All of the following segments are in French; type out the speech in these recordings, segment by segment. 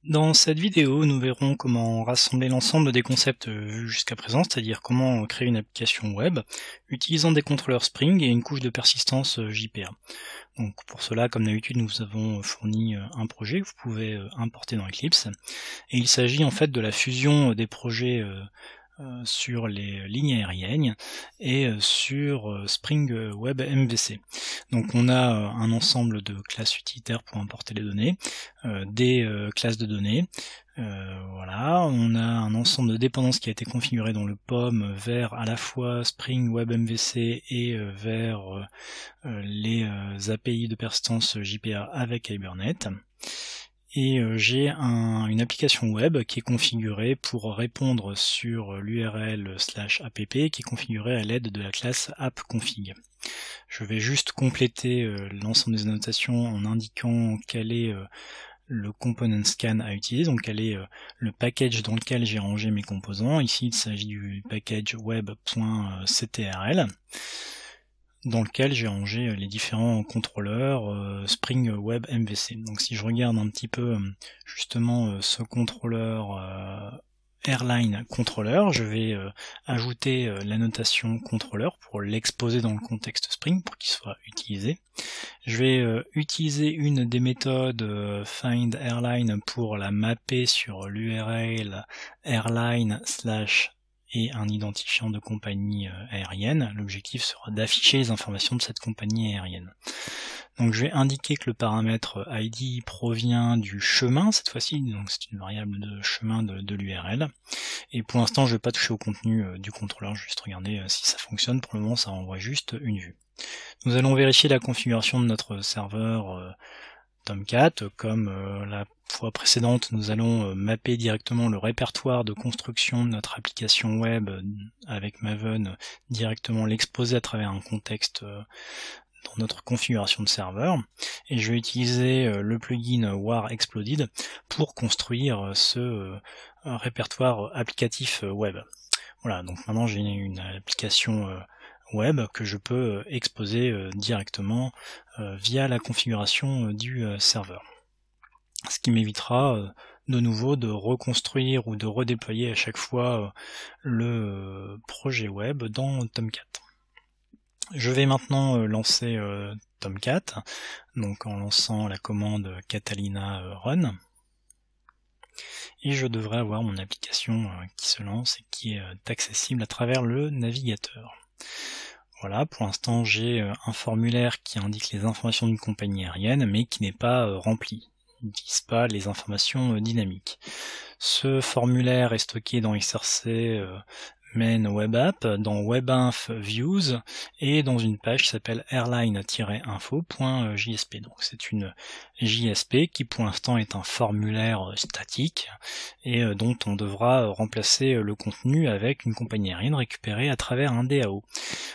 Dans cette vidéo, nous verrons comment rassembler l'ensemble des concepts vus jusqu'à présent, c'est-à-dire comment créer une application web utilisant des contrôleurs Spring et une couche de persistance JPA. Donc pour cela, comme d'habitude, nous avons fourni un projet que vous pouvez importer dans Eclipse. Et il s'agit en fait de la fusion des projets sur les lignes aériennes et sur Spring Web MVC. Donc on a un ensemble de classes utilitaires pour importer les données, des classes de données, voilà, on a un ensemble de dépendances qui a été configuré dans le POM vers à la fois Spring Web MVC et vers les API de persistance JPA avec Hibernate. Et j'ai une application web qui est configurée pour répondre sur l'URL /app qui est configurée à l'aide de la classe appconfig. Je vais juste compléter l'ensemble des annotations en indiquant quel est le component scan à utiliser, donc quel est le package dans lequel j'ai rangé mes composants. Ici il s'agit du package web.ctrl dans lequel j'ai rangé les différents contrôleurs Spring Web MVC. Donc si je regarde un petit peu justement ce contrôleur Airline Controller, je vais ajouter la notation contrôleur pour l'exposer dans le contexte Spring pour qu'il soit utilisé. Je vais utiliser une des méthodes find airline pour la mapper sur l'URL airline/ et un identifiant de compagnie aérienne. L'objectif sera d'afficher les informations de cette compagnie aérienne. Donc je vais indiquer que le paramètre ID provient du chemin cette fois-ci, donc c'est une variable de chemin de l'URL. Et pour l'instant je ne vais pas toucher au contenu du contrôleur, je vais juste regarder si ça fonctionne. Pour le moment ça envoie juste une vue. Nous allons vérifier la configuration de notre serveur Tomcat. Comme la fois précédente, nous allons mapper directement le répertoire de construction de notre application web avec Maven, directement l'exposer à travers un contexte dans notre configuration de serveur. Et je vais utiliser le plugin War Exploded pour construire ce répertoire applicatif web. Voilà, donc maintenant j'ai une application web que je peux exposer directement via la configuration du serveur. Ce qui m'évitera de nouveau de reconstruire ou de redéployer à chaque fois le projet web dans Tomcat. Je vais maintenant lancer Tomcat, donc en lançant la commande Catalina run. Et je devrais avoir mon application qui se lance et qui est accessible à travers le navigateur. Voilà, pour l'instant j'ai un formulaire qui indique les informations d'une compagnie aérienne, mais qui n'est pas rempli. Il n'utilise pas les informations dynamiques. Ce formulaire est stocké dans XRC main web app, dans webinf views et dans une page qui s'appelle airline-info.jsp. Donc c'est une JSP qui pour l'instant est un formulaire statique et dont on devra remplacer le contenu avec une compagnie aérienne récupérée à travers un DAO.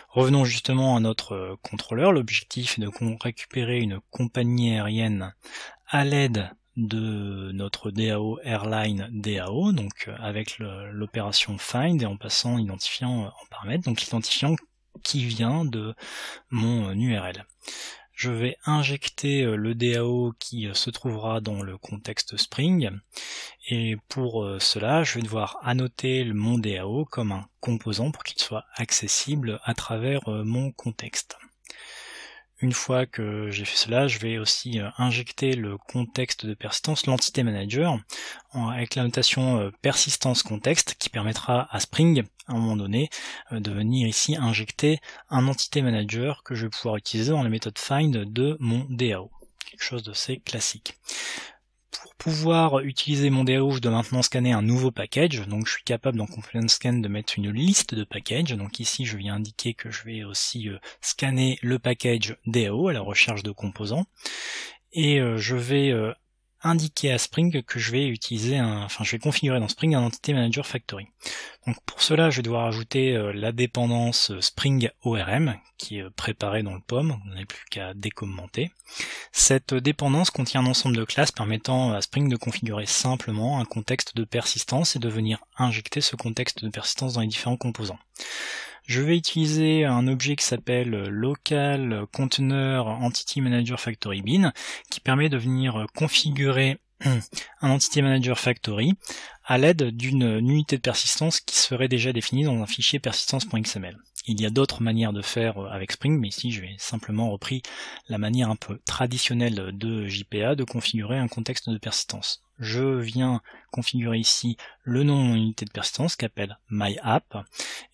Revenons justement à notre contrôleur. L'objectif est de récupérer une compagnie aérienne à l'aide de notre DAO Airline DAO, donc avec l'opération find et en passant l'identifiant en paramètre, donc l'identifiant qui vient de mon URL. Je vais injecter le DAO qui se trouvera dans le contexte Spring, et pour cela je vais devoir annoter mon DAO comme un composant pour qu'il soit accessible à travers mon contexte. Une fois que j'ai fait cela, je vais aussi injecter le contexte de persistance, l'entité manager, avec la notation persistance contexte qui permettra à Spring, à un moment donné, de venir ici injecter un entité manager que je vais pouvoir utiliser dans la méthode find de mon DAO. Quelque chose d'assez classique. Pour pouvoir utiliser mon DAO, je dois maintenant scanner un nouveau package, donc je suis capable dans Component Scan de mettre une liste de packages, donc ici je viens indiquer que je vais aussi scanner le package DAO à la recherche de composants, et je vais indiquer à Spring que je vais utiliser je vais configurer dans Spring un Entity Manager Factory. Donc pour cela, je vais devoir ajouter la dépendance Spring ORM qui est préparée dans le POM, on n'a plus qu'à décommenter. Cette dépendance contient un ensemble de classes permettant à Spring de configurer simplement un contexte de persistance et de venir injecter ce contexte de persistance dans les différents composants. Je vais utiliser un objet qui s'appelle local container entity manager factory bin qui permet de venir configurer un Entity Manager Factory à l'aide d'une unité de persistance qui serait déjà définie dans un fichier persistance.xml. Il y a d'autres manières de faire avec Spring, mais ici je vais simplement repris la manière un peu traditionnelle de JPA de configurer un contexte de persistance. Je viens configurer ici le nom de mon unité de persistance qu'appelle myApp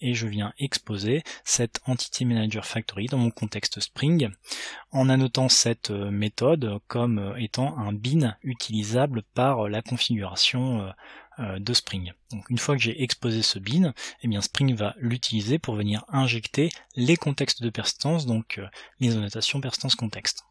et je viens exposer cette Entity Manager Factory dans mon contexte Spring en annotant cette méthode comme étant un bin utilisable par la configuration de Spring. Donc une fois que j'ai exposé ce bin, eh bien Spring va l'utiliser pour venir injecter les contextes de persistance, donc les annotations persistance contexte.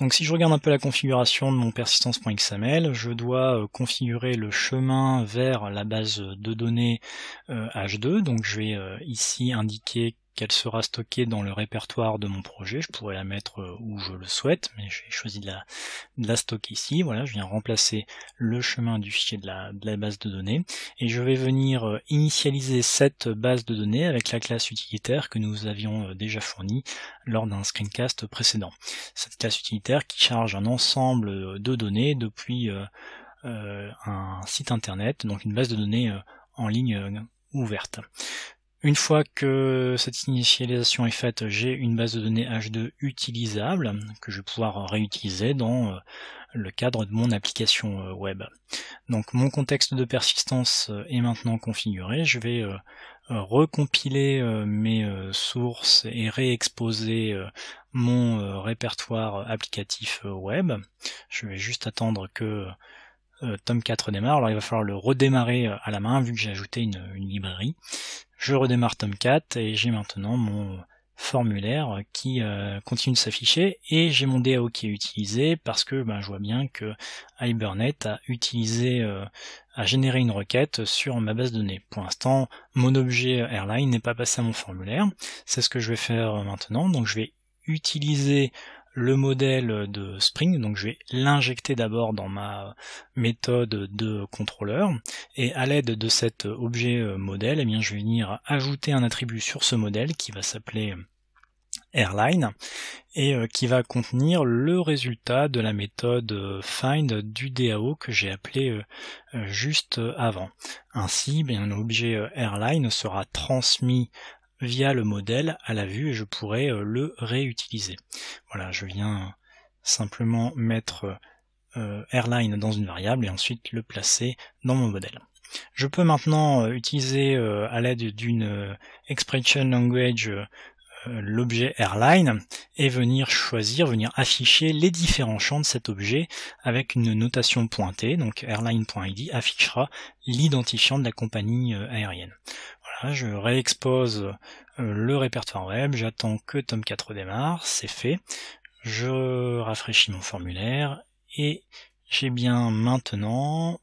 Donc si je regarde un peu la configuration de mon persistance.xml, je dois configurer le chemin vers la base de données H2, donc je vais ici indiquer qu'elle sera stockée dans le répertoire de mon projet. Je pourrais la mettre où je le souhaite, mais j'ai choisi de la stocker ici. Voilà, je viens remplacer le chemin du fichier de la base de données et je vais venir initialiser cette base de données avec la classe utilitaire que nous avions déjà fournie lors d'un screencast précédent. Cette classe utilitaire qui charge un ensemble de données depuis un site internet, donc une base de données en ligne ouverte. Une fois que cette initialisation est faite, j'ai une base de données H2 utilisable que je vais pouvoir réutiliser dans le cadre de mon application web. Donc mon contexte de persistance est maintenant configuré. Je vais recompiler mes sources et réexposer mon répertoire applicatif web. Je vais juste attendre que Tomcat redémarre. Alors il va falloir le redémarrer à la main vu que j'ai ajouté une librairie. Je redémarre Tomcat et j'ai maintenant mon formulaire qui continue de s'afficher et j'ai mon DAO qui est utilisé parce que je vois bien que Hibernate a généré une requête sur ma base de données. Pour l'instant, mon objet airline n'est pas passé à mon formulaire. C'est ce que je vais faire maintenant. Donc je vais utiliser le modèle de Spring, donc je vais l'injecter d'abord dans ma méthode de contrôleur, et à l'aide de cet objet modèle, je vais venir ajouter un attribut sur ce modèle qui va s'appeler airline, et qui va contenir le résultat de la méthode find du DAO que j'ai appelé juste avant. Ainsi, l'objet airline sera transmis via le modèle à la vue et je pourrai le réutiliser. Voilà, je viens simplement mettre airline dans une variable et ensuite le placer dans mon modèle. Je peux maintenant utiliser à l'aide d'une expression language l'objet airline et venir afficher les différents champs de cet objet avec une notation pointée. Donc airline.id affichera l'identifiant de la compagnie aérienne. Voilà, je réexpose le répertoire web, j'attends que Tomcat redémarre, c'est fait. Je rafraîchis mon formulaire et j'ai bien maintenant,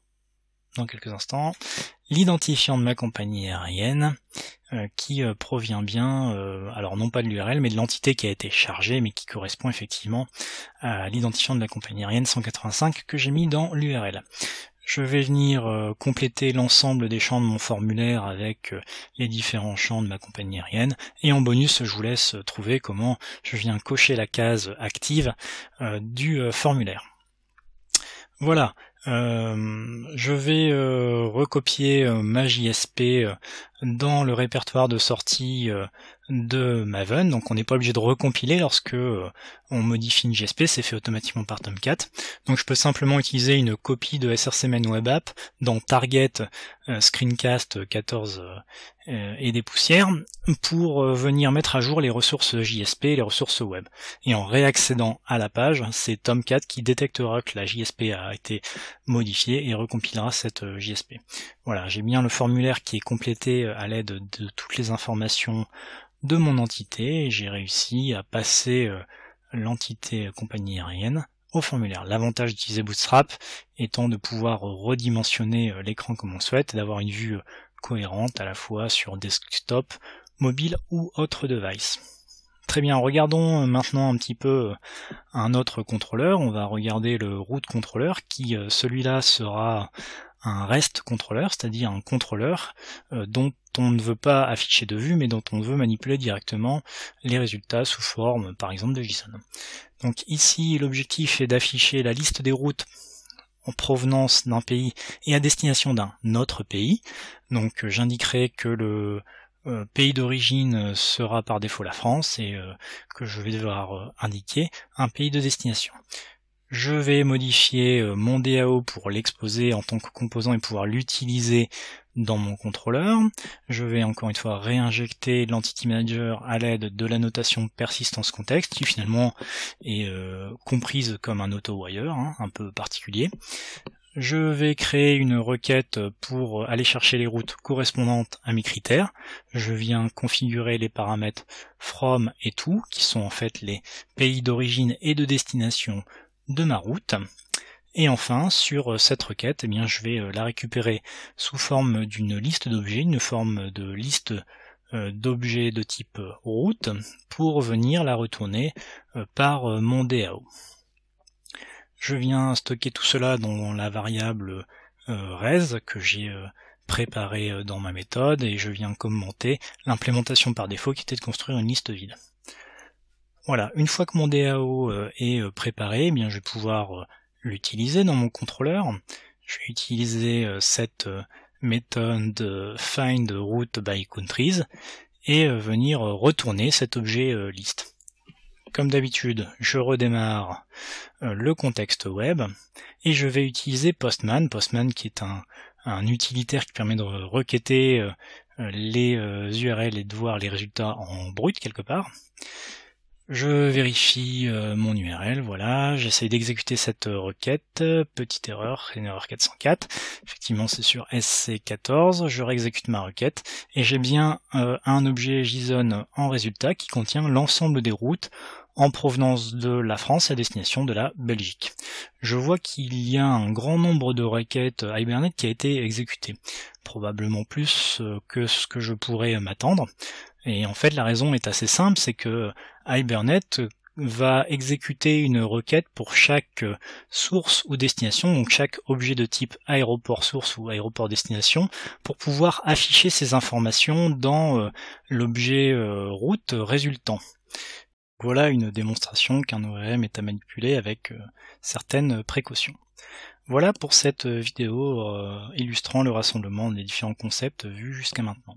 dans quelques instants, l'identifiant de ma compagnie aérienne qui provient bien, alors non pas de l'URL, mais de l'entité qui a été chargée, mais qui correspond effectivement à l'identifiant de la compagnie aérienne 185 que j'ai mis dans l'URL. Je vais venir compléter l'ensemble des champs de mon formulaire avec les différents champs de ma compagnie aérienne. Et en bonus, je vous laisse trouver comment je viens cocher la case active du formulaire. Voilà, je vais recopier ma JSP dans le répertoire de sortie de Maven, donc on n'est pas obligé de recompiler lorsque on modifie une JSP, c'est fait automatiquement par Tomcat. Donc je peux simplement utiliser une copie de srcmn web app dans target screencast 14 et des poussières pour venir mettre à jour les ressources JSP et les ressources web. Et en réaccédant à la page, c'est Tomcat qui détectera que la JSP a été modifiée et recompilera cette JSP. Voilà, j'ai bien le formulaire qui est complété à l'aide de toutes les informations de mon entité et j'ai réussi à passer l'entité compagnie aérienne au formulaire. L'avantage d'utiliser Bootstrap étant de pouvoir redimensionner l'écran comme on souhaite et d'avoir une vue cohérente à la fois sur desktop, mobile ou autre device. Très bien, regardons maintenant un petit peu un autre contrôleur. On va regarder le root contrôleur qui, celui-là, sera un REST contrôleur, c'est-à-dire un contrôleur dont on ne veut pas afficher de vue, mais dont on veut manipuler directement les résultats sous forme, par exemple, de JSON. Donc ici, l'objectif est d'afficher la liste des routes en provenance d'un pays et à destination d'un autre pays. Donc j'indiquerai que le pays d'origine sera par défaut la France et que je vais devoir indiquer un pays de destination. Je vais modifier mon DAO pour l'exposer en tant que composant et pouvoir l'utiliser dans mon contrôleur. Je vais encore une fois réinjecter l'Entity Manager à l'aide de la notation persistance contexte qui finalement est comprise comme un auto-wire, un peu particulier. Je vais créer une requête pour aller chercher les routes correspondantes à mes critères. Je viens configurer les paramètres from et to, qui sont en fait les pays d'origine et de destination de ma route. Et enfin, sur cette requête, eh bien, je vais la récupérer sous forme d'une liste d'objets, une forme de liste d'objets de type route, pour venir la retourner par mon DAO. Je viens stocker tout cela dans la variable res que j'ai préparée dans ma méthode, et je viens commenter l'implémentation par défaut qui était de construire une liste vide. Voilà, une fois que mon DAO est préparé, eh bien, je vais pouvoir l'utiliser dans mon contrôleur. Je vais utiliser cette méthode find route by countries et venir retourner cet objet liste. Comme d'habitude, je redémarre le contexte web et je vais utiliser Postman. Postman qui est un utilitaire qui permet de requêter les URL et de voir les résultats en brut quelque part. Je vérifie mon URL, voilà, j'essaye d'exécuter cette requête, petite erreur, une erreur 404, effectivement c'est sur SC14, je réexécute ma requête, et j'ai bien un objet JSON en résultat qui contient l'ensemble des routes en provenance de la France à destination de la Belgique. Je vois qu'il y a un grand nombre de requêtes Hibernate qui a été exécuté, probablement plus que ce que je pourrais m'attendre. Et en fait, la raison est assez simple, c'est que Hibernate va exécuter une requête pour chaque source ou destination, donc chaque objet de type aéroport source ou aéroport destination, pour pouvoir afficher ces informations dans l'objet route résultant. Voilà une démonstration qu'un ORM est à manipuler avec certaines précautions. Voilà pour cette vidéo illustrant le rassemblement des différents concepts vus jusqu'à maintenant.